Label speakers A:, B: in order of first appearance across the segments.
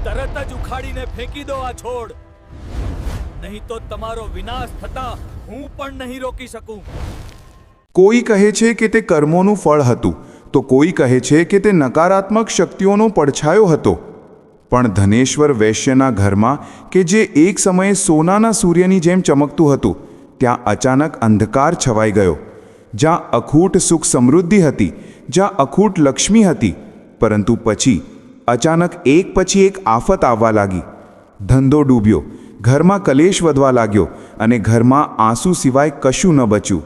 A: તરત જ ઉખાડીને ફેંકી દો આ છોડ, નહીં તો તમારો વિનાશ થતા હું પણ નહીં રોકી શકું.
B: કોઈ કહે છે કે તે કર્મોનું ફળ હતું, તો કોઈ કહે છે કે તે નકારાત્મક શક્તિઓનો પડછાયો હતો. પણ ધનેશ્વર વૈશ્યના ઘરમાં, કે જે એક સમયે સોનાના સૂર્યની જેમ ચમકતું હતું, ત્યાં અચાનક અંધકાર છવાઈ ગયો. જ્યાં અખૂટ સુખ સમૃદ્ધિ હતી, જ્યાં અખૂટ લક્ષ્મી હતી, પરંતુ પછી અચાનક એક પછી એક આફત આવવા લાગી. ધંધો ડૂબ્યો, ઘરમાં કલેશ વધવા લાગ્યો અને ઘરમાં આંસુ સિવાય કશું ન બચ્યું.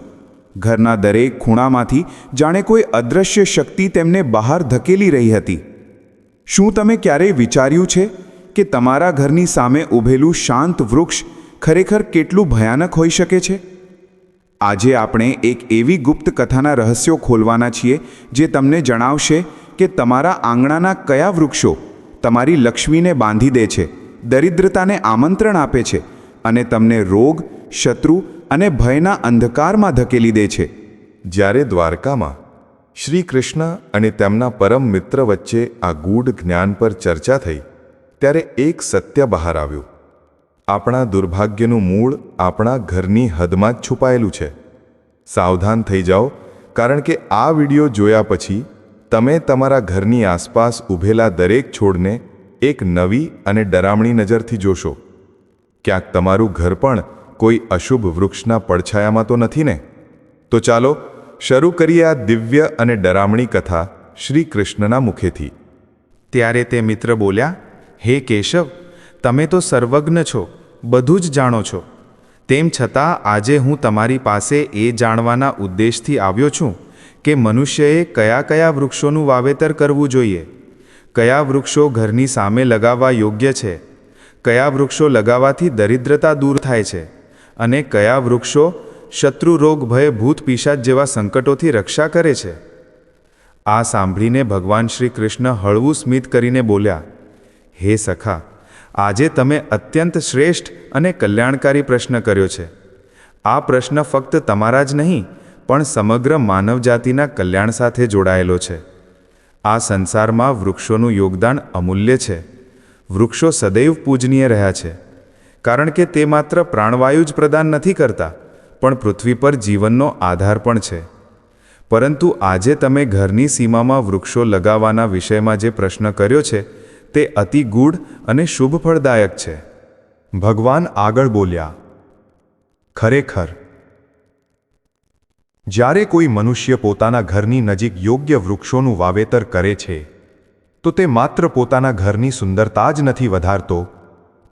B: ઘરના દરેક ખૂણામાંથી જાણે કોઈ અદૃશ્ય શક્તિ તેમને બહાર ધકેલી રહી હતી. શું તમે ક્યારેય વિચાર્યું છે કે તમારા ઘરની સામે ઊભેલું શાંત વૃક્ષ ખરેખર કેટલું ભયાનક હોઈ શકે છે? આજે આપણે એક એવી ગુપ્ત કથાના રહસ્યો ખોલવાના છીએ જે તમને જણાવશે કે તમારા આંગણાના કયા વૃક્ષો તમારી લક્ષ્મીને બાંધી દે છે, દરિદ્રતાને આમંત્રણ આપે છે અને તમને રોગ, શત્રુ અને ભયના અંધકારમાં ધકેલી દે છે.
C: જ્યારે દ્વારકામાં શ્રી કૃષ્ણ અને તેમના પરમ મિત્ર વચ્ચે આ ગૂઢ જ્ઞાન પર ચર્ચા થઈ, ત્યારે એક સત્ય બહાર આવ્યું. આપણા દુર્ભાગ્યનું મૂળ આપણા ઘરની હદમાં જ છુપાયેલું છે. સાવધાન થઈ જાઓ, કારણ કે આ વિડિયો જોયા પછી તમે તમારા ઘરની આસપાસ ઊભેલા દરેક છોડને એક નવી અને ડરામણી નજરથી જોશો. ક્યાંક તમારું ઘર પણ કોઈ અશુભ વૃક્ષના પડછાયામાં તો નથી ને? તો ચાલો શરૂ કરીએ આ દિવ્ય અને ડરામણી કથા શ્રી કૃષ્ણના મુખેથી.
D: ત્યારે તે મિત્ર બોલ્યા, હે કેશવ, તમે તો સર્વજ્ઞ છો, બધું જ જાણો છો. તેમ છતાં આજે હું તમારી પાસે એ જાણવાના ઉદ્દેશથી આવ્યો છું કે મનુષ્યએ કયા કયા વૃક્ષોનું વાવેતર કરવું જોઈએ, કયા વૃક્ષો ઘરની સામે લગાવવા યોગ્ય છે, કયા વૃક્ષો લગાવવાથી દરિદ્રતા દૂર થાય છે અને કયા વૃક્ષો શત્રુ રોગ, ભય, ભૂત, પિશાચ જેવા સંકટોથી રક્ષા કરે છે. આ સાંભળીને ભગવાન શ્રી કૃષ્ણ હળવું સ્મિત કરીને બોલ્યા, હે સખા, આજે તમે અત્યંત શ્રેષ્ઠ અને કલ્યાણકારી પ્રશ્ન કર્યો છે. આ પ્રશ્ન ફક્ત તમારા જ નહીં, પણ સમગ્ર માનવજાતિના કલ્યાણ સાથે જોડાયેલો છે. આ સંસારમાં વૃક્ષોનું યોગદાન અમૂલ્ય છે. વૃક્ષો સદૈવ પૂજનીય રહ્યા છે, કારણ કે તે માત્ર પ્રાણવાયુ જ પ્રદાન નથી કરતા, પણ પૃથ્વી પર જીવનનો આધાર પણ છે. પરંતુ આજે તમે ઘરની સીમામાં વૃક્ષો લગાવવાના વિષયમાં જે પ્રશ્ન કર્યો છે, તે અતિ ગૂઢ અને શુભ ફળદાયક છે.
C: ભગવાન આગળ બોલ્યા, ખરેખર જ્યારે કોઈ મનુષ્ય પોતાના ઘરની નજીક યોગ્ય વૃક્ષોનું વાવેતર કરે છે, તો તે માત્ર પોતાના ઘરની સુંદરતા જ નથી વધારતો,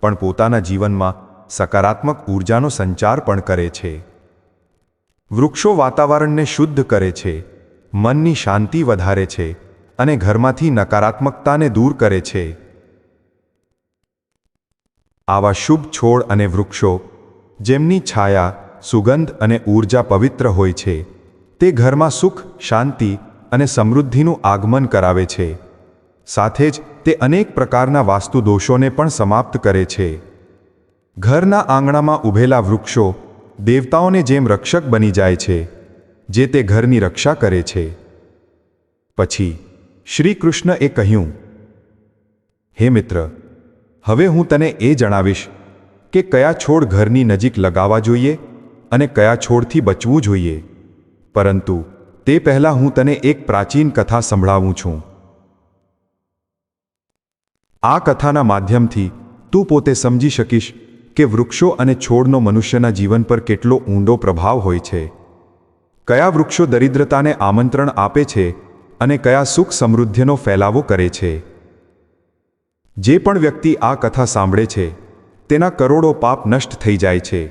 C: પણ પોતાના જીવનમાં સકારાત્મક ઊર્જાનો સંચાર પણ કરે છે. વૃક્ષો વાતાવરણને શુદ્ધ કરે છે, મનની શાંતિ વધારે છે અને ઘરમાંથી નકારાત્મકતાને દૂર કરે છે. આવા શુભ છોડ અને વૃક્ષો, જેમની છાયા, સુગંધ અને ઊર્જા પવિત્ર હોય છે, તે ઘરમાં સુખ, શાંતિ અને સમૃદ્ધિનું આગમન કરાવે છે. સાથે જ તે અનેક પ્રકારના વાસ્તુ દોષોને પણ સમાપ્ત કરે છે. ઘરના આંગણામાં ઊભેલા વૃક્ષો દેવતાઓને જેમ રક્ષક બની જાય છે, જે તે ઘરની રક્ષા કરે છે. પછી શ્રી કૃષ્ણએ કહ્યું, હે મિત્ર, હવે હું તને એ જણાવીશ કે કયા છોડ ઘરની નજીક લગાવવા જોઈએ અને કયા છોડથી બચવું જોઈએ. પરંતુ તે પહેલાં હું તને એક પ્રાચીન કથા સંભળાવું છું. આ કથાના માધ્યમથી તું પોતે સમજી શકીશ કે વૃક્ષો અને છોડનો મનુષ્યના જીવન પર કેટલો ઊંડો પ્રભાવ હોય છે. કયા વૃક્ષો દરિદ્રતાને આમંત્રણ આપે છે અને કયા સુખ સમૃદ્ધિનો ફેલાવો કરે છે. જે પણ વ્યક્તિ આ કથા સાંભળે છે, તેના કરોડો પાપ નષ્ટ થઈ જાય છે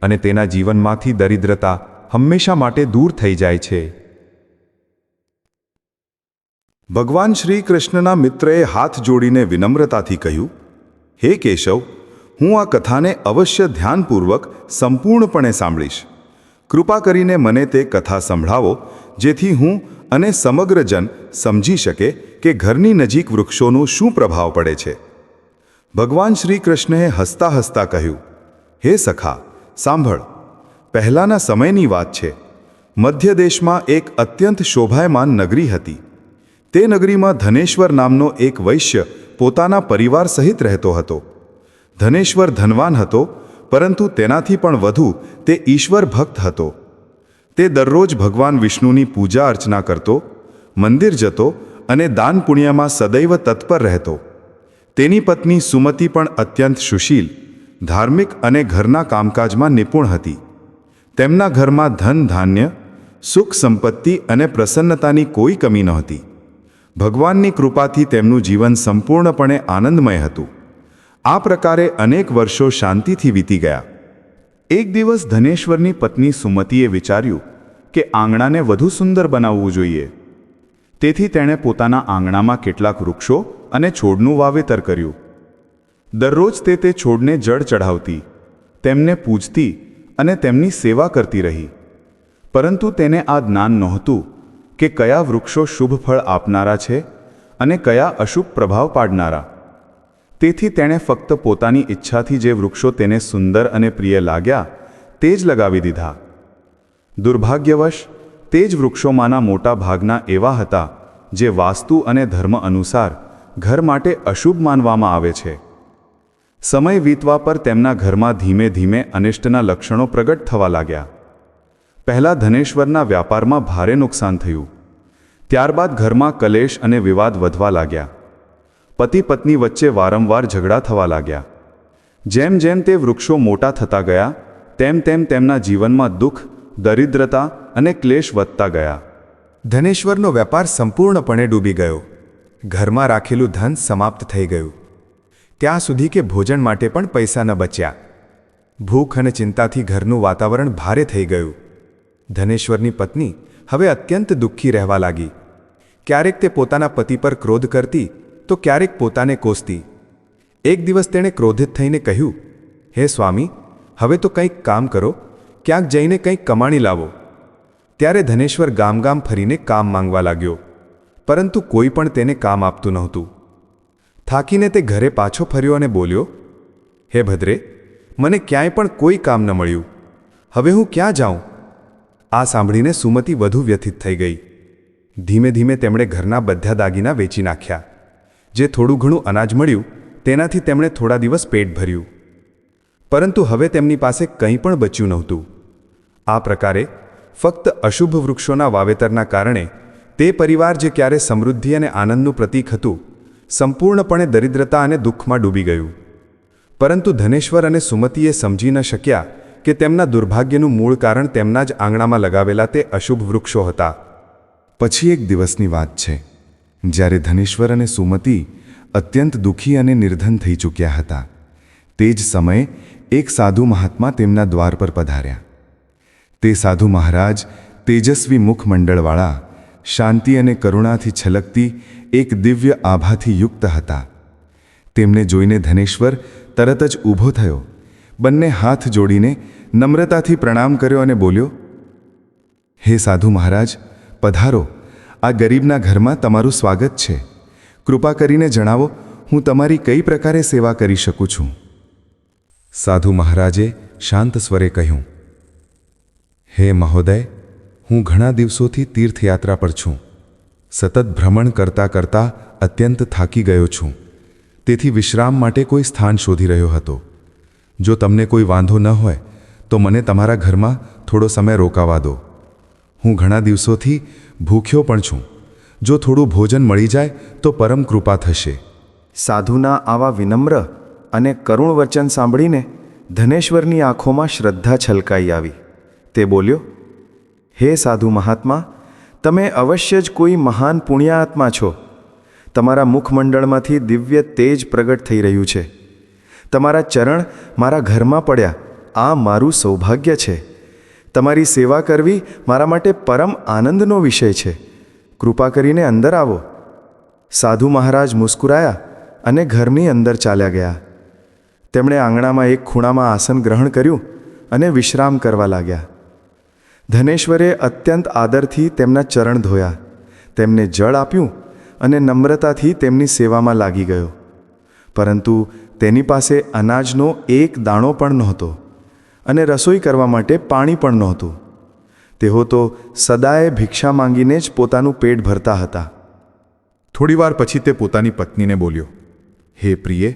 C: અને તેના જીવનમાંથી દરિદ્રતા હંમેશા માટે દૂર થઈ જાય છે.
B: ભગવાન શ્રી કૃષ્ણના મિત્રએ હાથ જોડીને વિનમ્રતાથી કહ્યું, હે કેશવ, હું આ કથાને અવશ્ય ધ્યાનપૂર્વક સંપૂર્ણપણે સાંભળીશ. કૃપા કરીને મને તે કથા સંભળાવો, જેથી હું અને સમગ્ર જન સમજી શકે કે ઘરની નજીક વૃક્ષોનું શું પ્રભાવ પડે છે. ભગવાન શ્રી કૃષ્ણએ હસતા હસતા કહ્યું, હે સખા, સાંભળ. પહેલાંના સમયની વાત છે. મધ્ય દેશમાં એક અત્યંત શોભાયમાન નગરી હતી. તે નગરીમાં ધનેશ્વર નામનો એક વૈશ્ય પોતાના પરિવાર સહિત રહેતો હતો. ધનેશ્વર ધનવાન હતો, પરંતુ તેનાથી પણ વધુ તે ઈશ્વર ભક્ત હતો. તે દરરોજ ભગવાન વિષ્ણુની પૂજા અર્ચના કરતો, મંદિર જતો અને દાન પુણ્યમાં સદૈવ તત્પર રહેતો. તેની પત્ની સુમતિ પણ અત્યંત સુશીલ, ધાર્મિક અને ઘરના કામકાજમાં નિપુણ હતી. તેમના ઘરમાં ધન ધાન્ય, સુખ સંપત્તિ અને પ્રસન્નતાની કોઈ કમી નહોતી. ભગવાનની કૃપાથી તેમનું જીવન સંપૂર્ણપણે આનંદમય હતું. આ પ્રકારે અનેક વર્ષો શાંતિથી વીતી ગયા. એક દિવસ ધનેશ્વરની પત્ની સુમતિએ વિચાર્યું કે આંગણાને વધુ સુંદર બનાવવું જોઈએ. તેથી તેણે પોતાના આંગણામાં કેટલાક વૃક્ષો અને છોડનું વાવેતર કર્યું. દરરોજ તે છોડને જળ ચઢાવતી, તેમને પૂજતી અને તેમની સેવા કરતી રહી. પરંતુ તેને આ જ્ઞાન નહોતું કે કયા વૃક્ષો શુભ ફળ આપનારા છે અને કયા અશુભ પ્રભાવ પાડનારા. તેથી તેણે ફક્ત પોતાની ઈચ્છાથી જે વૃક્ષો તેને સુંદર અને પ્રિય લાગ્યા તે જ લગાવી દીધા. દુર્ભાગ્યવશ તે જ વૃક્ષોમાંના મોટા ભાગના એવા હતા જે વાસ્તુ અને ધર્મ અનુસાર ઘર માટે અશુભ માનવામાં આવે છે. સમય વીતવા પર તેમના ઘરમાં ધીમે ધીમે અનિષ્ટના લક્ષણો પ્રગટ થવા લાગ્યા. પહેલાં ધનેશ્વરના વ્યાપારમાં ભારે નુકસાન થયું. ત્યારબાદ ઘરમાં કલેશ અને વિવાદ વધવા લાગ્યા. પતિ પત્ની વચ્ચે વારંવાર ઝઘડા થવા લાગ્યા. જેમ જેમ તે વૃક્ષો મોટા થતા ગયા તેમ તેમ તેમના જીવનમાં દુઃખ, દરિદ્રતા અને ક્લેશ વધતા ગયા.
C: ધનેશ્વરનો વેપાર સંપૂર્ણપણે ડૂબી ગયો. ઘરમાં રાખેલું ધન સમાપ્ત થઈ ગયું. ત્યાં સુધી કે ભોજન માટે પણ પૈસા ન બચ્યા. ભૂખ અને ચિંતાથી ઘરનું વાતાવરણ ભારે થઈ ગયું. ધનેશ્વરની પત્ની હવે અત્યંત દુઃખી રહેવા લાગી. ક્યારેક તે પોતાના પતિ પર ક્રોધ કરતી તો ક્યારેક પોતાને કોસતી. એક દિવસ તેણે ક્રોધિત થઈને કહ્યું, હે સ્વામી, હવે તો કંઈક કામ કરો, ક્યાંક જઈને કંઈક કમાણી લાવો. ત્યારે ધનેશ્વર ગામ ગામ ફરીને કામ માંગવા લાગ્યો, પરંતુ કોઈ પણ તેને કામ આપતું નહોતું. થાકીને તે ઘરે પાછો ફર્યો અને બોલ્યો, હે ભદ્રે, મને ક્યાંય પણ કોઈ કામ ન મળ્યું. હવે હું ક્યાં જાઉં? આ સાંભળીને સુમતિ વધુ વ્યથિત થઈ ગઈ. ધીમે ધીમે તેમણે ઘરના બધા દાગીના વેચી નાખ્યા. જે થોડું ઘણું અનાજ મળ્યું તેનાથી તેમણે થોડા દિવસ પેટ ભર્યું. પરંતુ હવે તેમની પાસે કંઈ પણ બચ્યું નહોતું. આ પ્રકારે ફક્ત અશુભ વૃક્ષોના વાવેતરના કારણે તે પરિવાર જે ક્યારે સમૃદ્ધિ અને આનંદનું પ્રતીક હતું, સંપૂર્ણપણે દરિદ્રતા અને દુઃખમાં ડૂબી ગયું. પરંતુ ધનેશ્વર અને સુમતિએ સમજી ન શક્યા કે તેમના દુર્ભાગ્યનું મૂળ કારણ તેમના જ આંગણામાં લગાવેલા તે અશુભ વૃક્ષો હતા.
B: પછી એક દિવસની વાત છે, જ્યારે ધનેશ્વર અને સુમતિ અત્યંત દુઃખી અને નિર્ધન થઈ ચૂક્યા હતા. તે જ સમયે એક સાધુ મહાત્મા તેમના દ્વાર પર પધાર્યા. તે સાધુ મહારાજ તેજસ્વી મુખમંડળવાળા, શાંતિ અને કરુણાથી છલકતી એક દિવ્ય આભાથી યુક્ત હતા. તેમને જોઈને ધનેશ્વર તરત જ ઊભો થયો, બંને હાથ જોડીને નમ્રતાથી પ્રણામ કર્યો અને બોલ્યો, હે સાધુ મહારાજ, પધારો. આ ગરીબના ઘરમાં તમારું સ્વાગત છે. કૃપા કરીને જણાવો, હું તમારી કઈ પ્રકારે સેવા કરી શકું છું? સાધુ મહારાજે શાંત સ્વરે કહ્યું, હે મહોદય, હું ઘણા દિવસોથી તીર્થયાત્રા પર છું. સતત ભ્રમણ કરતાં કરતાં અત્યંત થાકી ગયો છું. તેથી વિશ્રામ માટે કોઈ સ્થાન શોધી રહ્યો હતો. જો તમને કોઈ વાંધો ન હોય તો મને તમારા ઘરમાં થોડો સમય રોકાવા દો. હું ઘણા દિવસોથી ભૂખ્યો પણ છું. જો થોડું ભોજન મળી જાય તો પરમ કૃપા થશે.
E: સાધુના આવા વિનમ્ર અને કરુણ વચન સાંભળીને ધનેશ્વરની આંખોમાં શ્રદ્ધા છલકાઈ આવી. તે બોલ્યો, હે સાધુ મહાત્મા, તમે અવશ્ય જ કોઈ મહાન પુણ્યાત્મા છો. તમારા મુખમંડળમાંથી દિવ્ય તેજ પ્રગટ થઈ રહ્યું છે. તમારા ચરણ મારા ઘરમાં પડ્યા, આ મારું સૌભાગ્ય છે. તમારી સેવા કરવી મારા માટે પરમ આનંદનો વિષય છે. કૃપા કરીને અંદર આવો. સાધુ મહારાજ મુસ્કુરાયા અને ઘરની અંદર ચાલ્યા ગયા. તેમણે આંગણામાં એક ખૂણામાં આસન ગ્રહણ કર્યું અને વિશ્રામ કરવા લાગ્યા. ધનેશ્વરે અત્યંત આદરથી તેમના ચરણ ધોયા, તેમને જળ આપ્યું અને નમ્રતાથી તેમની સેવામાં લાગી ગયો. પરંતુ તેની પાસે અનાજનો એક દાણો પણ નહોતો અને રસોઈ કરવા માટે પાણી પણ નહોતું. તેઓ તો સદાય ભિક્ષા માંગીને જ પોતાનું પેટ ભરતા હતા.
B: થોડીવાર પછી તે પોતાની પત્નીને બોલ્યો,
D: હે પ્રિય,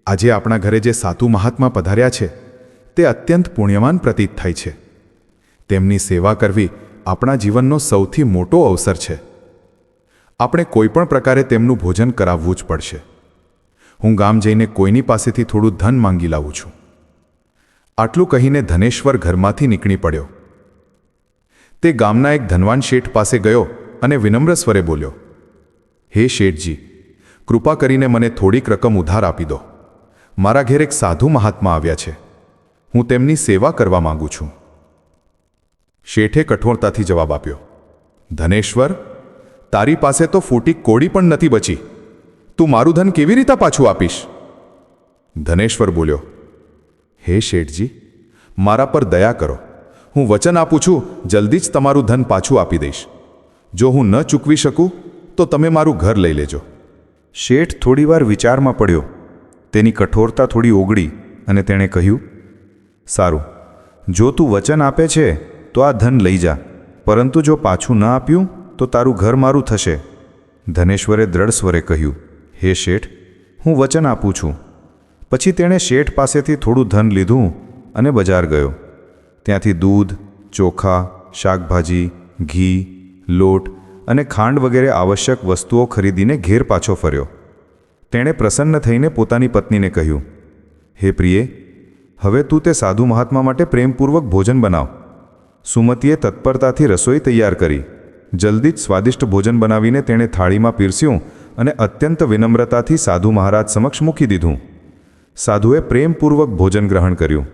D: આજે આપણા ઘરે જે સાધુ મહાત્મા પધાર્યા છે તે અત્યંત પુણ્યવાન પ્રતીત થાય છે. તેમની સેવા કરવી આપણા જીવનનો સૌથી મોટો અવસર છે. આપણે કોઈપણ પ્રકારે તેમનું ભોજન કરાવવું જ પડશે. હું ગામ જઈને કોઈની પાસેથી થોડું ધન માંગી લાવું છું. આટલું કહીને ધનેશ્વર ઘરમાંથી નીકળી પડ્યો. તે ગામના એક ધનવાન શેઠ પાસે ગયો અને વિનમ્ર સ્વરે બોલ્યો, હે શેઠજી, કૃપા કરીને મને થોડીક રકમ ઉધાર આપી દો. મારા ઘેર એક સાધુ મહાત્મા આવ્યા છે. હું તેમની સેવા કરવા માંગુ છું. શેઠે કઠોરતાથી જવાબ આપ્યો, ધનેશ્વર, તારી પાસે તો ફૂટી કોડી પણ નથી બચી. તું મારું ધન કેવી રીતે પાછું આપીશ? ધનેશ્વર બોલ્યો, હે શેઠજી, મારા પર દયા કરો. હું વચન આપું છું, જલ્દી જ તમારું ધન પાછું આપી દઈશ. જો હું ન ચૂકવી શકું તો તમે મારું ઘર લઈ લેજો.
E: શેઠ થોડીવાર વિચારમાં પડ્યો. તેની કઠોરતા થોડી ઓગળી અને તેણે કહ્યું, સારું, જો તું વચન આપે છે તો આ ધન લઈ જા, પરંતુ જો પાછું ન આપ્યું તો તારું ઘર મારું થશે. ધનેશ્વરે દ્રઢ સ્વરે કહ્યું, હે શેઠ, હું વચન આપું છું. પછી તેણે શેઠ પાસેથી થોડું ધન લીધું અને બજાર ગયો. ત્યાંથી દૂધ, ચોખા, શાકભાજી, ઘી, લોટ અને ખાંડ વગેરે આવશ્યક વસ્તુઓ ખરીદીને ઘેર પાછો ફર્યો. તેણે પ્રસન્ન થઈને પોતાની પત્નીને કહ્યું, હે પ્રિયે, હવે તું તે સાધુ મહાત્મા માટે પ્રેમપૂર્વક ભોજન બનાવ. સુમતીએ તત્પરતાથી રસોઈ તૈયાર કરી. જલ્દી જ સ્વાદિષ્ટ ભોજન બનાવીને તેણે થાળીમાં પીરસ્યું અને અત્યંત વિનમ્રતાથી સાધુ મહારાજ સમક્ષ મૂકી દીધું. સાધુએ પ્રેમપૂર્વક ભોજન ગ્રહણ કર્યું.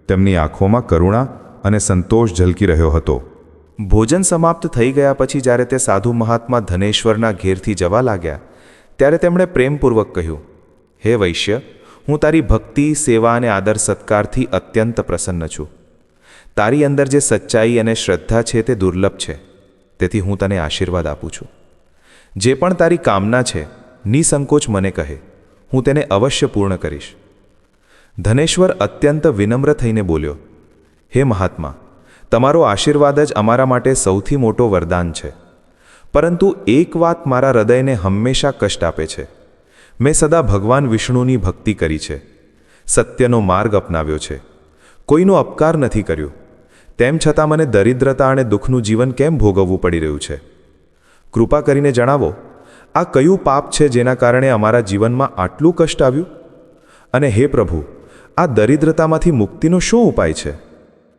E: તેમની આંખોમાં કરુણા અને સંતોષ ઝલકી રહ્યો હતો. ભોજન સમાપ્ત થઈ ગયા પછી જ્યારે તે સાધુ મહાત્મા ધનેશ્વરના ઘેરથી જવા લાગ્યા ત્યારે તેમણે પ્રેમપૂર્વક કહ્યું, હે વૈશ્ય, હું તારી ભક્તિ, સેવા અને આદર સત્કારથી અત્યંત પ્રસન્ન છું. તારી અંદર જે સચ્ચાઈ અને શ્રદ્ધા છે તે દુર્લભ છે. તેથી હું તને આશીર્વાદ આપું છું. જે પણ તારી કામના છે, નિસંકોચ મને કહે, હું તેને અવશ્ય પૂર્ણ કરીશ. ધનેશ્વર અત્યંત વિનમ્ર થઈને બોલ્યો, હે મહાત્મા, તમારો આશીર્વાદ જ અમારા માટે સૌથી મોટો વરદાન છે. પરંતુ એક વાત મારા હૃદયને હંમેશા કષ્ટ આપે છે. મેં સદા ભગવાન વિષ્ણુની ભક્તિ કરી છે, સત્યનો માર્ગ અપનાવ્યો છે, કોઈનો અપકાર નથી કર્યો. તેમ છતાં મને દરિદ્રતા અને દુઃખનું જીવન કેમ ભોગવવું પડી રહ્યું છે? કૃપા કરીને જણાવો, આ કયું પાપ છે જેના કારણે અમારા જીવનમાં આટલું કષ્ટ આવ્યું? અને હે પ્રભુ, આ દરિદ્રતામાંથી મુક્તિનો શું ઉપાય છે?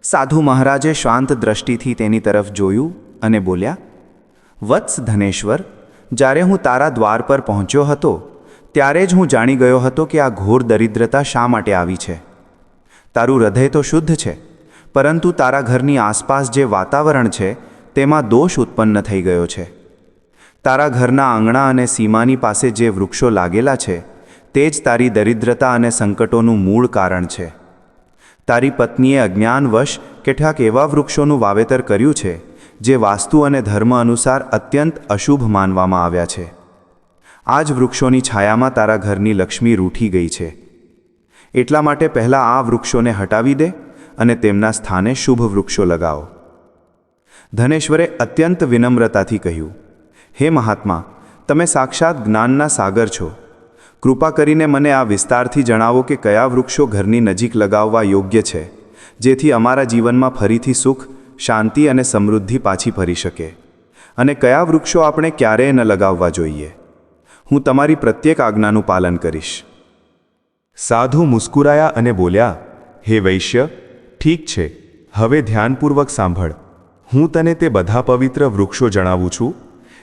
F: સાધુ મહારાજે શાંત દ્રષ્ટિથી તેની તરફ જોયું અને બોલ્યા, વત્સ ધનેશ્વર, જ્યારે હું તારા દ્વાર પર પહોંચ્યો હતો ત્યારે જ હું જાણી ગયો હતો કે આ ઘોર દરિદ્રતા શા માટે આવી છે. તારું હૃદય તો શુદ્ધ છે, પરંતુ તારા ઘરની આસપાસ જે વાતાવરણ છે તેમાં દોષ ઉત્પન્ન થઈ ગયો છે. તારા ઘરના આંગણા અને સીમાની પાસે જે વૃક્ષો લાગેલા છે તે જ તારી દરિદ્રતા અને સંકટોનું મૂળ કારણ છે. તારી પત્નીએ અજ્ઞાનવશ કેટલાક એવા વૃક્ષોનું વાવેતર કર્યું છે જે વાસ્તુ અને ધર્મ અનુસાર અત્યંત અશુભ માનવામાં આવ્યા છે. આ જ વૃક્ષોની છાયામાં તારા ઘરની લક્ષ્મી રૂઠી ગઈ છે. એટલા માટે પહેલાં આ વૃક્ષોને હટાવી દે અને તેમના સ્થાને શુભ વૃક્ષો લગાવો. ધનેશ્વરે અત્યંત વિનમ્રતાથી કહ્યું, હે મહાત્મા, તમે સાક્ષાત જ્ઞાનના સાગર છો. કૃપા કરીને મને આ વિસ્તારથી જણાવો કે કયા વૃક્ષો ઘરની નજીક લગાવવા યોગ્ય છે, જેથી અમારા જીવનમાં ફરીથી સુખ, શાંતિ અને સમૃદ્ધિ પાછી ફરી શકે, અને કયા વૃક્ષો આપણે ક્યારેય ન લગાવવા જોઈએ. હું તમારી પ્રત્યેક આજ્ઞાનું પાલન કરીશ.
C: સાધુ મુસ્કુરાયા અને બોલ્યા, હે વૈશ્ય, ઠીક છે, હવે ધ્યાનપૂર્વક સાંભળ. હું તને તે બધા પવિત્ર વૃક્ષો જણાવું છું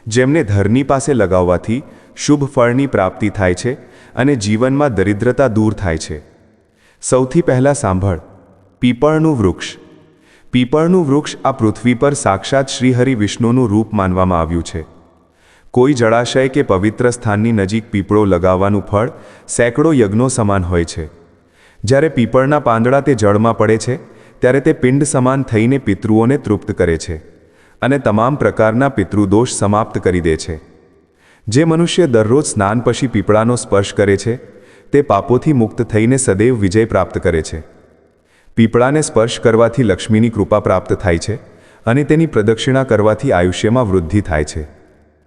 C: જેમને ધરની પાસે લગાવવાથી શુભ ફળની પ્રાપ્તિ થાય છે અને જીવનમાં દરિદ્રતા દૂર થાય છે. સૌથી પહેલાં સાંભળ, પીપળનું વૃક્ષ. પીપળનું વૃક્ષ આ પૃથ્વી પર સાક્ષાત શ્રીહરિ વિષ્ણુનું રૂપ માનવામાં આવ્યું છે. કોઈ જળાશય કે પવિત્ર સ્થાનની નજીક પીપળો લગાવવાનું ફળ સેંકડો યજ્ઞો સમાન હોય છે. જ્યારે પીપળના પાંદડા તે જળમાં પડે છે ત્યારે તે પિંડ સમાન થઈને પિતૃઓને તૃપ્ત કરે છે અને તમામ પ્રકારના પિતૃદોષ સમાપ્ત કરી દે છે. જે મનુષ્ય દરરોજ સ્નાન પછી પીપળાનો સ્પર્શ કરે છે તે પાપોથી મુક્ત થઈને સદૈવ વિજય પ્રાપ્ત કરે છે. પીપળાને સ્પર્શ કરવાથી લક્ષ્મીની કૃપા પ્રાપ્ત થાય છે અને તેની પ્રદક્ષિણા કરવાથી આયુષ્યમાં વૃદ્ધિ થાય છે.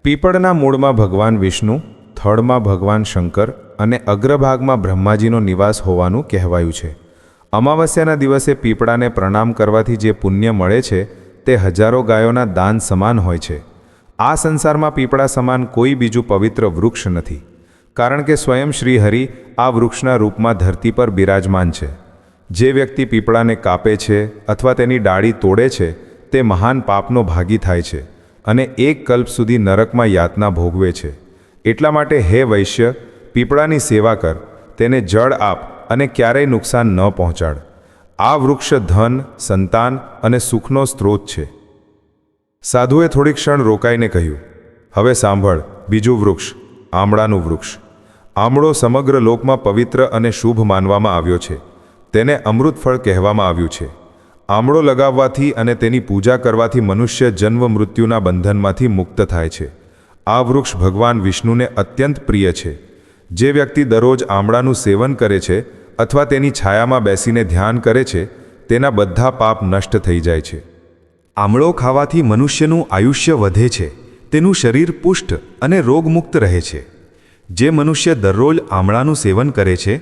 D: પીપળના મૂળમાં ભગવાન વિષ્ણુ, થડમાં ભગવાન શંકર અને અગ્રભાગમાં બ્રહ્માજીનો નિવાસ હોવાનું કહેવાયું છે. અમાવસ્યાના દિવસે પીપળાને પ્રણામ કરવાથી જે પુણ્ય મળે છે તે હજારો ગાયોના દાન સમાન હોય છે. આ સંસારમાં પીપળા સમાન કોઈ બીજું પવિત્ર વૃક્ષ નથી, કારણ કે સ્વયં શ્રી હરિ આ વૃક્ષના રૂપમાં ધરતી પર બિરાજમાન છે. જે વ્યક્તિ પીપળાને કાપે છે અથવા તેની ડાળી તોડે છે તે મહાન પાપનો ભાગી થાય છે અને એક કલ્પ સુધી નરકમાં યાતના ભોગવે છે. એટલા માટે હે વૈશ્ય, પીપળાની સેવા કર, તેને જળ આપ અને ક્યારેય નુકસાન ન પહોંચાડ. આ વૃક્ષ ધન, સંતાન અને સુખનો સ્ત્રોત છે. સાધુએ થોડી ક્ષણ રોકાઈને કહ્યું, હવે સાંભળ બીજું વૃક્ષ, આમળાનું વૃક્ષ. આમળો સમગ્ર લોકમાં પવિત્ર અને શુભ માનવામાં આવ્યો છે. તેને અમૃત ફળ કહેવામાં આવ્યું છે. આમળો લગાવવાથી અને તેની પૂજા કરવાથી મનુષ્ય જન્મ મૃત્યુના બંધનમાંથી મુક્ત થાય છે. આ વૃક્ષ ભગવાન વિષ્ણુને અત્યંત પ્રિય છે. જે વ્યક્તિ દરરોજ આમળાનું સેવન કરે છે અથવા તેની છાયામાં બેસીને ધ્યાન કરે છે તેના બધા પાપ નષ્ટ થઈ જાય છે.
C: આમળો ખાવાથી મનુષ્યનું આયુષ્ય વધે છે, તેનું શરીર પુષ્ટ અને રોગમુક્ત રહે છે. જે મનુષ્ય દરરોજ આમળાનું સેવન કરે છે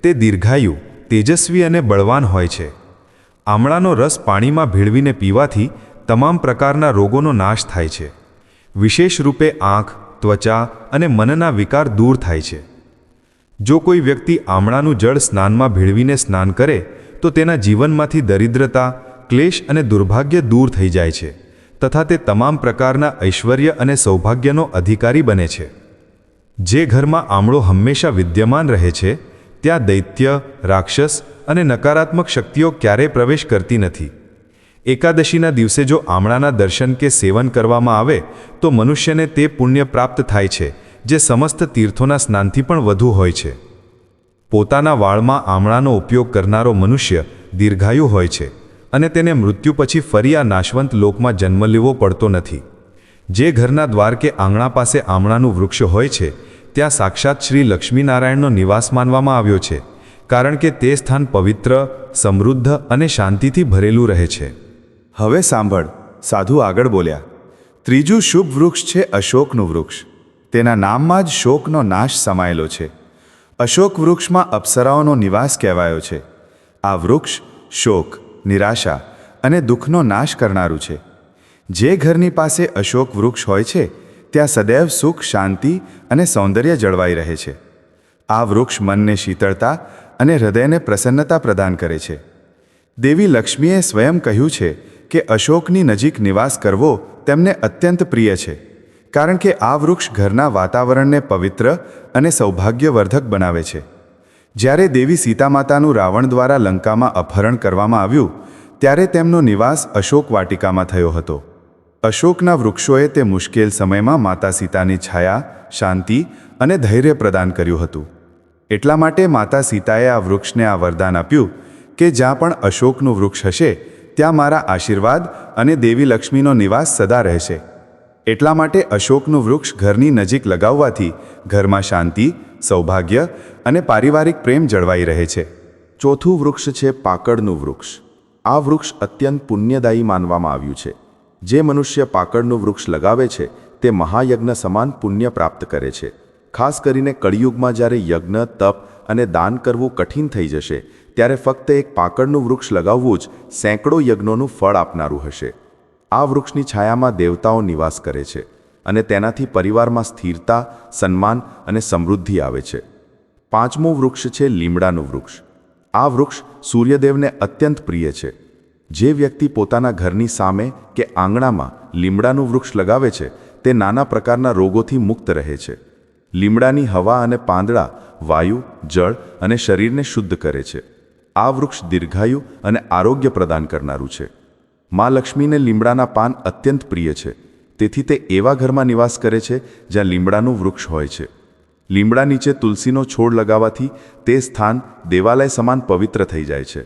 C: તે દીર્ઘાયુ, તેજસ્વી અને બળવાન હોય છે. આમળાનો રસ પાણીમાં ભેળવીને પીવાથી તમામ પ્રકારના રોગોનો નાશ થાય છે. વિશેષ રૂપે આંખ, ત્વચા અને મનના વિકાર દૂર થાય છે. જો કોઈ વ્યક્તિ આમળાનું જળ સ્નાનમાં ભેળવીને સ્નાન કરે તો તેના જીવનમાંથી દરિદ્રતા, ક્લેશ અને દુર્ભાગ્ય દૂર થઈ જાય છે તથા તે તમામ પ્રકારના ઐશ્વર્ય અને સૌભાગ્યનો અધિકારી બને છે. જે ઘરમાં આમળો હંમેશા વિદ્યમાન રહે છે ત્યાં દૈત્ય, રાક્ષસ અને નકારાત્મક શક્તિઓ ક્યારેય પ્રવેશ કરતી નથી. એકાદશીના દિવસે જો આમળાના દર્શન કે સેવન કરવામાં આવે તો મનુષ્યને તે પુણ્ય પ્રાપ્ત થાય છે જે સમસ્ત તીર્થોના સ્નાનથી પણ વધુ હોય છે. પોતાના વાળમાં આમળાનો ઉપયોગ કરનારો મનુષ્ય દીર્ઘાયુ હોય છે અને તેને મૃત્યુ પછી ફરી આ નાશવંત લોકમાં જન્મ લેવો પડતો નથી. જે ઘરના દ્વાર કે આંગણા પાસે આમળાનું વૃક્ષ હોય છે ત્યાં સાક્ષાત શ્રી લક્ષ્મીનારાયણનો નિવાસ માનવામાં આવ્યો છે, કારણ કે તે સ્થાન પવિત્ર, સમૃદ્ધ અને શાંતિથી ભરેલું રહે છે.
E: હવે સાંભળ, સાધુ આગળ બોલ્યા. ત્રીજું શુભ વૃક્ષ છે અશોકનું વૃક્ષ. તેના નામમાં જ શોકનો નાશ સમાયેલો છે. અશોક વૃક્ષમાં અપ્સરાઓનો નિવાસ કહેવાયો છે. આ વૃક્ષ શોક, નિરાશા અને દુઃખનો નાશ કરનારું છે. જે ઘરની પાસે અશોક વૃક્ષ હોય છે ત્યાં સદૈવ સુખ, શાંતિ અને સૌંદર્ય જળવાઈ રહે છે. આ વૃક્ષ મનને શીતળતા અને હૃદયને પ્રસન્નતા પ્રદાન કરે છે. દેવી લક્ષ્મીએ સ્વયં કહ્યું છે કે અશોકની નજીક નિવાસ કરવો તેમને અત્યંત પ્રિય છે, કારણ કે આ વૃક્ષ ઘરના વાતાવરણને પવિત્ર અને સૌભાગ્યવર્ધક બનાવે છે. જ્યારે દેવી સીતા માતાનું રાવણ દ્વારા લંકામાં અપહરણ કરવામાં આવ્યું ત્યારે તેમનો નિવાસ અશોક વાટિકામાં થયો હતો. અશોકના વૃક્ષોએ તે મુશ્કેલ સમયમાં માતા સીતાની છાયા, શાંતિ અને ધૈર્ય પ્રદાન કર્યું હતું. એટલા માટે માતા સીતાએ આ વૃક્ષને આ વરદાન આપ્યું કે જ્યાં પણ અશોકનું વૃક્ષ હશે ત્યાં મારા આશીર્વાદ અને દેવી લક્ષ્મીનો નિવાસ સદા રહેશે. એટલા માટે અશોકનું વૃક્ષ ઘરની નજીક લગાવવાથી ઘરમાં શાંતિ, સૌભાગ્ય અને પારિવારિક પ્રેમ જળવાઈ રહે છે. ચોથું વૃક્ષ છે પાકડનું વૃક્ષ. આ વૃક્ષ અત્યંત પુણ્યદાયી માનવામાં આવ્યું છે. જે મનુષ્ય પાકડનું વૃક્ષ લગાવે છે તે મહાયજ્ઞ સમાન પુણ્ય પ્રાપ્ત કરે છે. ખાસ કરીને કળિયુગમાં જ્યારે યજ્ઞ, તપ અને દાન કરવું કઠિન થઈ જશે ત્યારે ફક્ત એક પાકડનું વૃક્ષ લગાવવું જ સેંકડો યજ્ઞોનું ફળ આપનારું હશે. આ વૃક્ષની છાયામાં દેવતાઓ નિવાસ કરે છે અને તેનાથી પરિવારમાં સ્થિરતા, સન્માન અને સમૃદ્ધિ આવે છે. પાંચમું વૃક્ષ છે લીમડાનું વૃક્ષ. આ વૃક્ષ સૂર્યદેવને અત્યંત પ્રિય છે. જે વ્યક્તિ પોતાના ઘરની સામે કે આંગણામાં લીમડાનું વૃક્ષ લગાવે છે તે નાના પ્રકારના રોગોથી મુક્ત રહે છે. લીમડાની હવા અને પાંદડા વાયુ, જળ અને શરીરને શુદ્ધ કરે છે. આ વૃક્ષ દીર્ઘાયુ અને આરોગ્ય પ્રદાન કરનારું છે. મા લક્ષ્મીને લીમડાના પાન અત્યંત પ્રિય છે, તેથી તે એવા ઘરમાં નિવાસ કરે છે જ્યાં લીમડાનું વૃક્ષ હોય છે. લીમડા નીચે તુલસીનો છોડ લગાવવાથી તે સ્થાન દેવાલય સમાન પવિત્ર થઈ જાય છે.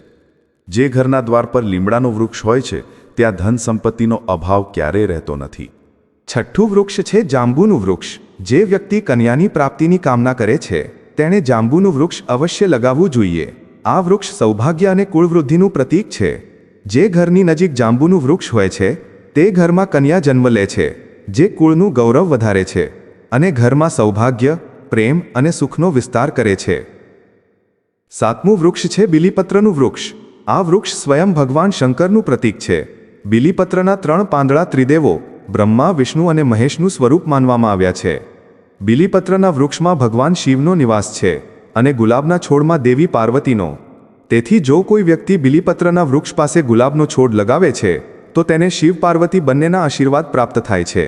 E: જે ઘરના દ્વાર પર લીમડાનું વૃક્ષ હોય છે ત્યાં ધન સંપત્તિનો અભાવ ક્યારેય રહેતો નથી.
C: છઠ્ઠું વૃક્ષ છે જાંબુનું વૃક્ષ. જે વ્યક્તિ કન્યાની પ્રાપ્તિની કામના કરે છે તેણે જાંબુનું વૃક્ષ અવશ્ય લગાવવું જોઈએ. આ વૃક્ષ સૌભાગ્ય અને કુળવૃદ્ધિનું પ્રતીક છે. જે ઘરની નજીક જાંબુનું વૃક્ષ હોય છે તે ઘરમાં કન્યા જન્મ લે છે, જે કુળનું ગૌરવ વધારે છે અને ઘરમાં સૌભાગ્ય, પ્રેમ અને સુખનો વિસ્તાર કરે છે. 7મું વૃક્ષ છે બીલીપત્રનું વૃક્ષ. આ વૃક્ષ સ્વયં ભગવાન શંકરનું પ્રતીક છે. બીલીપત્રના 3 પાંદડા ત્રિદેવો બ્રહ્મા, વિષ્ણુ અને મહેશનું સ્વરૂપ માનવામાં આવ્યા છે. બીલીપત્રના વૃક્ષમાં ભગવાન શિવનો નિવાસ છે અને ગુલાબના છોડમાં દેવી પાર્વતીનો. તેથી જો કોઈ વ્યક્તિ બીલીપત્રના વૃક્ષ પાસે ગુલાબનો છોડ લગાવે છે તો તેને શિવ પાર્વતી બંનેના આશીર્વાદ પ્રાપ્ત થાય છે.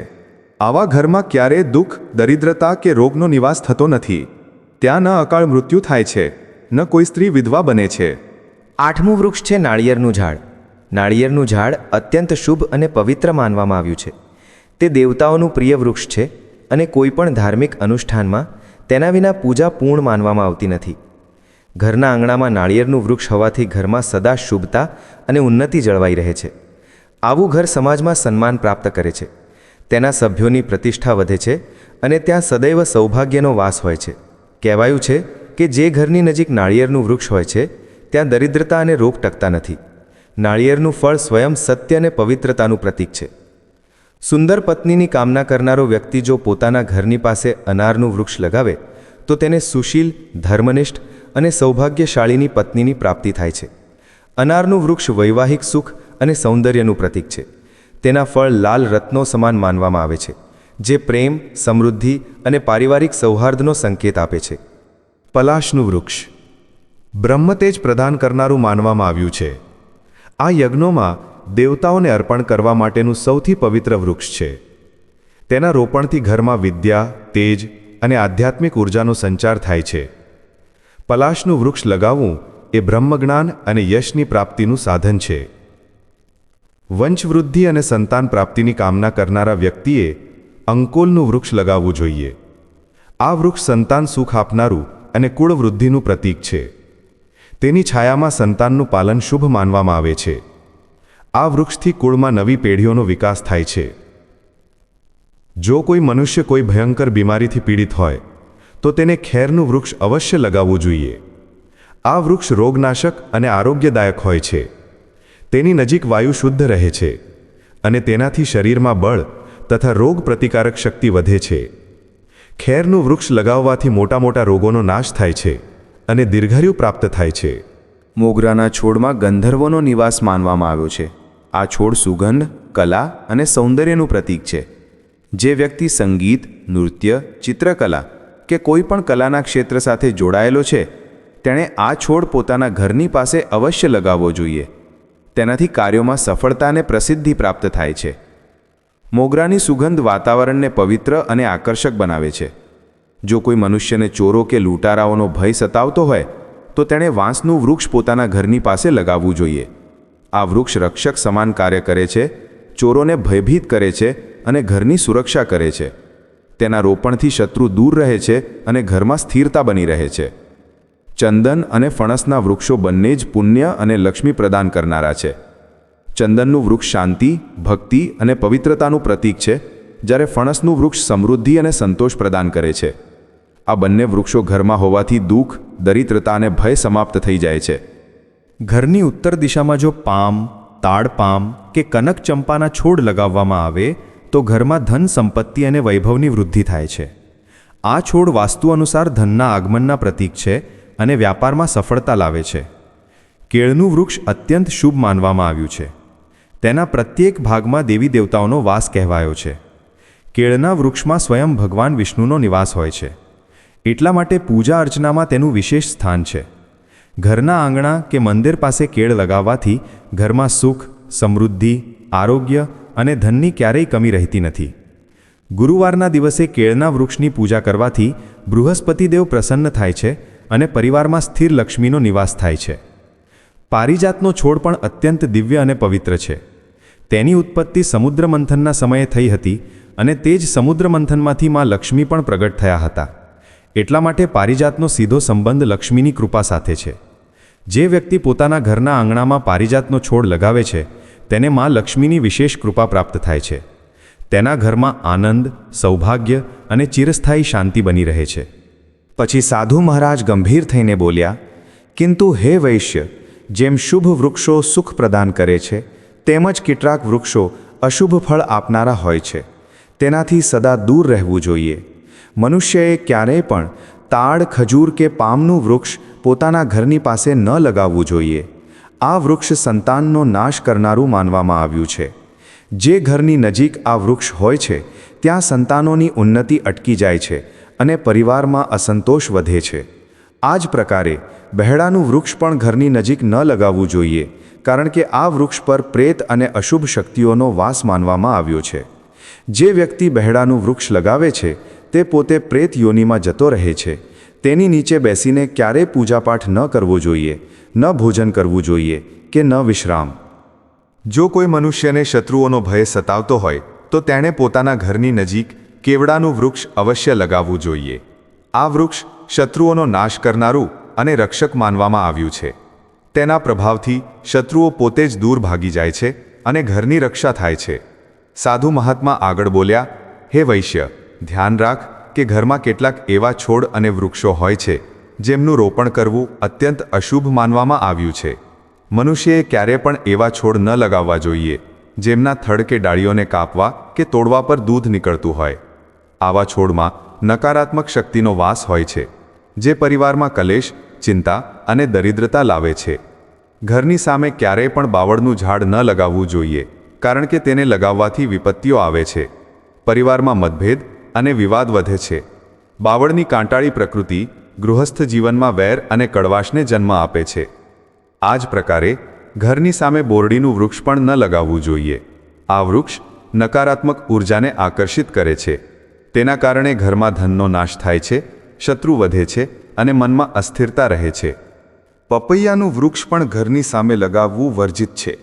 C: આવા ઘરમાં ક્યારેય દુઃખ, દરિદ્રતા કે રોગનો નિવાસ થતો નથી. ત્યાં ન અકાળ મૃત્યુ થાય છે, ન કોઈ સ્ત્રી વિધવા બને છે.
G: 8મું વૃક્ષ છે નાળિયેરનું ઝાડ. નાળિયેરનું ઝાડ અત્યંત શુભ અને પવિત્ર માનવામાં આવ્યું છે. તે દેવતાઓનું પ્રિય વૃક્ષ છે અને કોઈ પણ ધાર્મિક અનુષ્ઠાનમાં તેના વિના પૂજા પૂર્ણ માનવામાં આવતી નથી. ઘરના આંગણામાં નાળિયેરનું વૃક્ષ હોવાથી ઘરમાં સદા શુભતા અને ઉન્નતિ જળવાઈ રહે છે. આવું ઘર સમાજમાં સન્માન પ્રાપ્ત કરે છે. તેના સભ્યોની પ્રતિષ્ઠા વધે છે અને ત્યાં સદૈવ સૌભાગ્યનો વાસ હોય છે. કહેવાયું છે કે જે ઘરની નજીક નાળિયેરનું વૃક્ષ હોય છે ત્યાં દરિદ્રતા અને રોગ ટકતા નથી. નાળિયેરનું ફળ સ્વયં સત્ય અને પવિત્રતાનું પ્રતીક છે. સુંદર પત્નીની કામના કરનારો વ્યક્તિ જો પોતાના ઘરની પાસે અનારનું વૃક્ષ લગાવે તો તેને સુશીલ, ધર્મનિષ્ઠ અને સૌભાગ્યશાળીની પત્નીની પ્રાપ્તિ થાય છે. અનારનું વૃક્ષ વૈવાહિક સુખ અને સૌંદર્યનું પ્રતીક છે. તેના ફળ લાલ રત્નો સમાન માનવામાં આવે છે, જે પ્રેમ, સમૃદ્ધિ અને પારિવારિક સૌહાર્દનો સંકેત આપે છે.
C: પલાશનું વૃક્ષ બ્રહ્મતેજ પ્રદાન કરનારું માનવામાં આવ્યું છે. આ યજ્ઞોમાં દેવતાઓને અર્પણ કરવા માટેનું સૌથી પવિત્ર વૃક્ષ છે. તેના રોપણથી ઘરમાં વિદ્યા, તેજ અને આધ્યાત્મિક ઉર્જાનો સંચાર થાય છે. પલાશનું વૃક્ષ લગાવવું એ બ્રહ્મજ્ઞાન અને યશની પ્રાપ્તિનું સાધન છે. વંશવૃદ્ધિ અને સંતાન પ્રાપ્તિની કામના કરનારા વ્યક્તિએ અંકોલનું વૃક્ષ લગાવવું જોઈએ. આ વૃક્ષ સંતાન સુખ આપનારું અને કુળવૃદ્ધિનું પ્રતીક છે. તેની છાયામાં સંતાનનું પાલન શુભ માનવામાં આવે છે. આ વૃક્ષથી કુળમાં નવી પેઢીઓનો વિકાસ થાય છે. જો કોઈ મનુષ્ય કોઈ ભયંકર બીમારીથી પીડિત હોય તો તેને ખેરનું વૃક્ષ અવશ્ય લગાવવું જોઈએ. આ વૃક્ષ રોગનાશક અને આરોગ્યદાયક હોય છે. તેની નજીક વાયુ શુદ્ધ રહે છે અને તેનાથી શરીરમાં બળ તથા રોગ પ્રતિકારક શક્તિ વધે છે. ખેરનું વૃક્ષ લગાવવાથી મોટા મોટા રોગોનો નાશ થાય છે અને દીર્ઘાયુ પ્રાપ્ત થાય છે.
F: મોગરાના છોડમાં ગંધર્વોનો નિવાસ માનવામાં આવ્યો છે. આ છોડ સુગંધ, કલા અને સૌંદર્યનું પ્રતીક છે. જે વ્યક્તિ સંગીત, નૃત્ય, ચિત્રકલા કે કોઈ પણ કલાના ક્ષેત્ર સાથે જોડાયેલો છે તેણે આ છોડ પોતાના ઘરની પાસે અવશ્ય લગાવવો જોઈએ. તેનાથી કાર્યોમાં સફળતા અને પ્રસિદ્ધિ પ્રાપ્ત થાય છે. મોગરાની સુગંધ વાતાવરણને પવિત્ર અને આકર્ષક બનાવે છે. જો કોઈ મનુષ્યને ચોરો કે લૂંટારાઓનો ભય સતાવતો હોય તો તેણે વાંસનું વૃક્ષ પોતાના ઘરની પાસે લગાવવું જોઈએ. આ વૃક્ષ રક્ષક સમાન કાર્ય કરે છે, ચોરોને ભયભીત કરે છે અને ઘરની સુરક્ષા કરે છે. તેના રોપણથી શત્રુ દૂર રહે છે અને ઘરમાં સ્થિરતા બની રહે છે. ચંદન અને ફણસના વૃક્ષો બંને જ પુણ્ય અને લક્ષ્મી પ્રદાન કરનારા છે. ચંદનનું વૃક્ષ શાંતિ, ભક્તિ અને પવિત્રતાનું પ્રતીક છે, જ્યારે ફણસનું વૃક્ષ સમૃદ્ધિ અને સંતોષ પ્રદાન કરે છે. આ બંને વૃક્ષો ઘરમાં હોવાથી દુઃખ, દરિદ્રતા અને ભય સમાપ્ત થઈ જાય છે.
C: ઘરની ઉત્તર દિશામાં જો પામ, તાડપામ કે કનક ચંપાના છોડ લગાવવામાં આવે તો ઘરમાં ધન, સંપત્તિ અને વૈભવની વૃદ્ધિ થાય છે. આ છોડ વાસ્તુ અનુસાર ધનના આગમનના પ્રતીક છે અને વ્યાપારમાં સફળતા લાવે છે. કેળનું વૃક્ષ અત્યંત શુભ માનવામાં આવ્યું છે. તેના પ્રત્યેક ભાગમાં દેવી દેવતાઓનો વાસ કહેવાયો છે. કેળના વૃક્ષમાં સ્વયં ભગવાન વિષ્ણુનો નિવાસ હોય છે. એટલા માટે પૂજા અર્ચનામાં તેનું વિશેષ સ્થાન છે. ઘરના આંગણા કે મંદિર પાસે કેળ લગાવવાથી ઘરમાં સુખ, સમૃદ્ધિ, આરોગ્ય અને ધનની ક્યારેય કમી રહેતી નથી. ગુરુવારના દિવસે કેળના વૃક્ષની પૂજા કરવાથી બૃહસ્પતિદેવ પ્રસન્ન થાય છે અને પરિવારમાં સ્થિર લક્ષ્મીનો નિવાસ થાય છે. પારિજાતનો છોડ પણ અત્યંત દિવ્ય અને પવિત્ર છે. તેની ઉત્પત્તિ સમુદ્ર મંથનના સમયે થઈ હતી અને તે જ સમુદ્ર મંથનમાંથી માં લક્ષ્મી પણ પ્રગટ થયા હતા. એટલા માટે પારિજાતનો સીધો સંબંધ લક્ષ્મીની કૃપા સાથે છે. જે વ્યક્તિ પોતાના ઘરના આંગણામાં પારિજાતનો છોડ લગાવે છે તેને માં લક્ષ્મીની વિશેષ કૃપા પ્રાપ્ત થાય છે. તેના ઘરમાં આનંદ, સૌભાગ્ય અને ચિરસ્થાયી શાંતિ બની રહે છે.
F: પછી સાધુ મહારાજ ગંભીર થઈને બોલ્યા, કિંતુ હે વૈશ્ય, જેમ શુભ વૃક્ષો સુખ પ્રદાન કરે છે તેમ જ કેટલાક વૃક્ષો અશુભ ફળ આપનારા હોય છે. તેનાથી સદા દૂર રહેવું જોઈએ.
E: મનુષ્યએ ક્યારેય પણ તાડ, ખજૂર કે પામનું વૃક્ષ પોતાના ઘરની પાસે ન લગાવવું જોઈએ. આ વૃક્ષ સંતાનનો નાશ કરનારું માનવામાં આવ્યું છે. જે ઘરની નજીક આ વૃક્ષ હોય છે ત્યાં સંતાનોની ઉન્નતિ અટકી જાય છે અને પરિવારમાં અસંતોષ વધે છે. આ જ પ્રકારે બહેડાનું વૃક્ષ પણ ઘરની નજીક ન લગાવવું જોઈએ, કારણ કે આ વૃક્ષ પર પ્રેત અને અશુભ શક્તિઓનો વાસ માનવામાં આવ્યો છે. જે વ્યક્તિ બહેડાનું વૃક્ષ લગાવે છે તે પોતે પ્રેત યોનિમાં જતો રહે છે. તેની નીચે બેસીને ક્યારેય પૂજાપાઠ ન કરવો જોઈએ, ન ભોજન કરવું જોઈએ કે ન વિશ્રામ.
C: જો કોઈ મનુષ્યને શત્રુઓનો ભય સતાવતો હોય તો તેણે પોતાના ઘરની નજીક કેવડાનું વૃક્ષ અવશ્ય લગાવવું જોઈએ. આ વૃક્ષ શત્રુઓનો નાશ કરનારું અને રક્ષક માનવામાં આવ્યું છે. તેના પ્રભાવથી શત્રુઓ પોતે જ દૂર ભાગી જાય છે અને ઘરની રક્ષા થાય છે. સાધુ મહાત્મા આગળ બોલ્યા, હે વૈશ્ય, ધ્યાન રાખ કે ઘરમાં કેટલાક એવા છોડ અને વૃક્ષો હોય છે જેમનું રોપણ કરવું અત્યંત અશુભ માનવામાં આવ્યું છે. મનુષ્યએ ક્યારે પણ એવા છોડ ન લગાવવા જોઈએ જેમના થડ કે ડાળીઓને કાપવા કે તોડવા પર દૂધ નીકળતું હોય. આવા છોડમાં નકારાત્મક શક્તિનો વાસ હોય છે, જે પરિવારમાં કલેશ, ચિંતા અને દરિદ્રતા લાવે છે. ઘરની સામે ક્યારેય પણ બાવળનું ઝાડ ન લગાવવું જોઈએ, કારણ કે તેને લગાવવાથી વિપત્તિઓ આવે છે. પરિવારમાં મતભેદ અને વિવાદ વધે છે. બાવળની કાંટાળી પ્રકૃતિ ગૃહસ્થ જીવનમાં વેર અને કડવાશને જન્મ આપે છે. આ જ પ્રકારે ઘરની સામે બોરડીનું વૃક્ષ પણ ન લગાવવું જોઈએ. આ વૃક્ષ નકારાત્મક ઉર્જાને આકર્ષિત કરે છે. તેના કારણે ઘરમાં ધનનો નાશ થાય છે, શત્રુ વધે છે અને મનમાં અસ્થિરતા રહે છે.
B: પપૈયાનું વૃક્ષ પણ ઘરની સામે લગાવવું વર્જિત છે.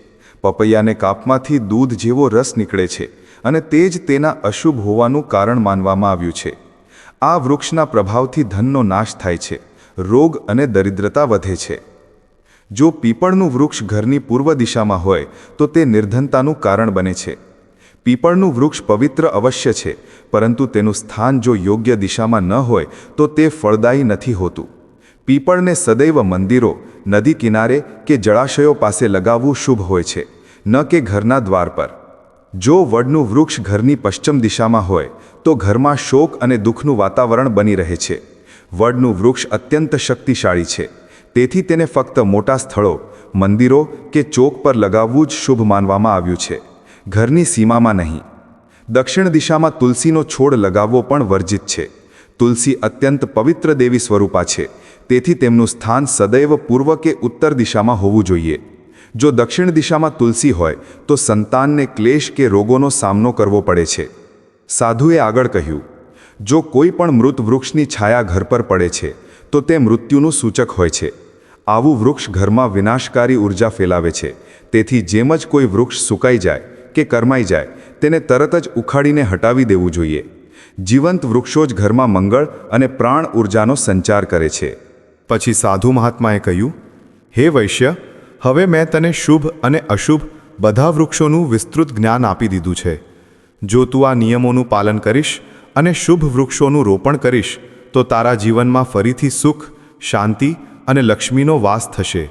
B: પપૈયાને કાપવાથી દૂધ જેવો રસ નીકળે છે અને તે જ તેના અશુભ હોવાનું કારણ માનવામાં આવ્યું છે. આ વૃક્ષના પ્રભાવથી ધનનો નાશ થાય છે, રોગ અને દરિદ્રતા વધે છે. જો પીપળનું વૃક્ષ ઘરની પૂર્વ દિશામાં હોય તો તે નિર્ધનતાનું કારણ બને છે. પીપળનું વૃક્ષ પવિત્ર અવશ્ય છે, પરંતુ તેનું સ્થાન જો યોગ્ય દિશામાં ન હોય તો તે ફળદાયી નથી હોતું. પીપળને સદૈવ મંદિરો, નદી કિનારે કે જળાશયો પાસે લગાવવું શુભ હોય છે, ન કે ઘરના દ્વાર પર. જો વડનું વૃક્ષ ઘરની પશ્ચિમ દિશામાં હોય તો ઘરમાં શોક અને દુઃખનું વાતાવરણ બની રહે છે. વડનું વૃક્ષ અત્યંત શક્તિશાળી છે, તેથી તેને ફક્ત મોટા સ્થળો, મંદિરો કે ચોક પર લગાવવું જ શુભ માનવામાં આવ્યું છે, ઘરની સીમામાં નહીં. દક્ષિણ દિશામાં તુલસીનો છોડ લગાવવો પણ વર્જિત છે. તુલસી અત્યંત પવિત્ર દેવી સ્વરૂપા છે, તેથી તેમનું સ્થાન સદૈવ પૂર્વ કે ઉત્તર દિશામાં હોવું જોઈએ. જો દક્ષિણ દિશામાં તુલસી હોય તો સંતાનને ક્લેશ કે રોગોનો સામનો કરવો પડે છે. સાધુએ આગળ કહ્યું, જો કોઈ પણ મૃત વૃક્ષની છાયા ઘર પર પડે છે તો તે મૃત્યુનું સૂચક હોય છે. આવું વૃક્ષ ઘરમાં વિનાશકારી ઉર્જા ફેલાવે છે. તેથી જેમ જ કોઈ વૃક્ષ સુકાઈ જાય કે કરમાઈ જાય તેને તરત જ ઉખાડીને હટાવી દેવું જોઈએ. જીવંત વૃક્ષો જ ઘરમાં મંગળ અને પ્રાણ ઉર્જાનો સંચાર કરે છે.
C: પછી સાધુ મહાત્માએ કહ્યું, હે વૈશ્ય, હવે મેં તને શુભ અને અશુભ બધા વૃક્ષોનું વિસ્તૃત જ્ઞાન આપી દીધું છે. જો તું આ નિયમોનું પાલન કરીશ અને શુભ વૃક્ષોનું રોપણ કરીશ તો તારા જીવનમાં ફરીથી સુખ, શાંતિ અને લક્ષ્મીનો વાસ થશે.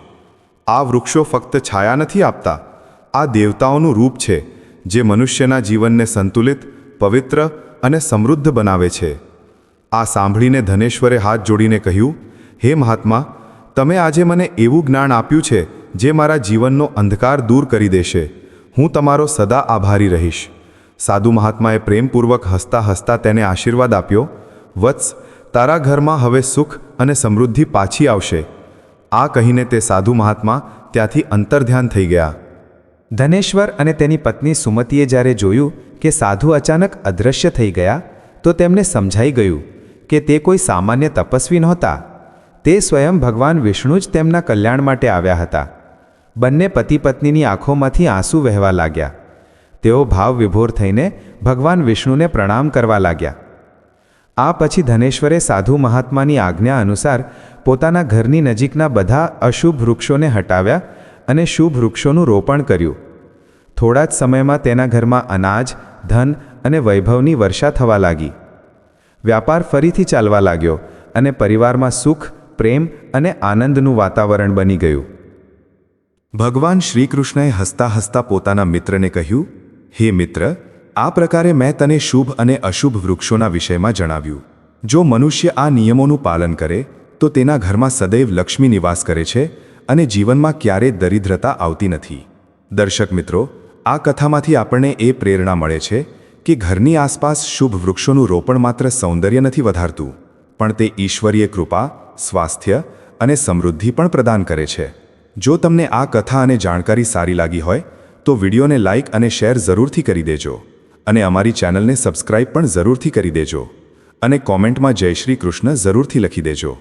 C: આ વૃક્ષો ફક્ત છાયા નથી આપતા, આ દેવતાઓનું રૂપ છે જે મનુષ્યના જીવનને સંતુલિત, પવિત્ર અને સમૃદ્ધ બનાવે છે. આ સાંભળીને ધનેશ્વરે હાથ જોડીને કહ્યું, હે મહાત્મા, તમે આજે મને એવું જ્ઞાન આપ્યું છે જે મારા જીવનનો અંધકાર દૂર કરી દેશે. હું તમારો સદા આભારી રહીશ. સાધુ મહાત્માએ પ્રેમપૂર્વક હસતા હસતા તેને આશીર્વાદ આપ્યો, વત્સ, તારા ઘરમાં હવે સુખ અને સમૃદ્ધિ પાછી આવશે. આ કહીને તે સાધુ મહાત્મા ત્યાંથી અંતર્ધ્યાન થઈ ગયા.
G: ધનેશ્વર અને તેની પત્ની સુમતીએ જ્યારે જોયું કે સાધુ અચાનક અદૃશ્ય થઈ ગયા તો તેમને સમજાઈ ગયું કે તે કોઈ સામાન્ય તપસ્વી નહોતા. તે સ્વયં ભગવાન વિષ્ણુ જ તેમના કલ્યાણ માટે આવ્યા હતા. બંને પતિ પત્નીની આંખોમાંથી આંસુ વહેવા લાગ્યા. તેઓ ભાવ વિભોર થઈને ભગવાન વિષ્ણુને પ્રણામ કરવા લાગ્યા. આ પછી ધનેશ્વરે સાધુ મહાત્માની આજ્ઞા અનુસાર પોતાના ઘરની નજીકના બધા અશુભ વૃક્ષોને હટાવ્યા અને શુભ વૃક્ષોનું રોપણ કર્યું. થોડા જ સમયમાં તેના ઘરમાં અનાજ, ધન અને વૈભવની વર્ષા થવા લાગી. વ્યાપાર ફરીથી ચાલવા લાગ્યો અને પરિવારમાં સુખ, પ્રેમ અને આનંદનું વાતાવરણ બની ગયું.
C: ભગવાન શ્રીકૃષ્ણએ હસતા હસતા પોતાના મિત્રને કહ્યું, હે મિત્ર, આ પ્રકારે મેં તને શુભ અને અશુભ વૃક્ષોના વિષયમાં જણાવ્યું. જો મનુષ્ય આ નિયમોનું પાલન કરે તો તેના ઘરમાં સદૈવ લક્ષ્મી નિવાસ કરે છે અને જીવનમાં ક્યારેય દરિદ્રતા આવતી નથી. દર્શક મિત્રો, આ કથામાંથી આપણને એ પ્રેરણા મળે છે કે ઘરની આસપાસ શુભ વૃક્ષોનું રોપણ માત્ર સૌંદર્ય નથી વધારતું, પણ તે ઈશ્વરીય કૃપા, સ્વાસ્થ્ય અને સમૃદ્ધિ પણ પ્રદાન કરે છે. જો તમને આ કથા અને જાણકારી સારી લાગી હોય તો વિડીયોને લાઇક અને શેર જરૂરથી કરી દેજો અને અમારી ચેનલને સબસ્ક્રાઇબ પણ જરૂરથી કરી દેજો અને કોમેન્ટમાં જય શ્રી કૃષ્ણ જરૂરથી લખી દેજો.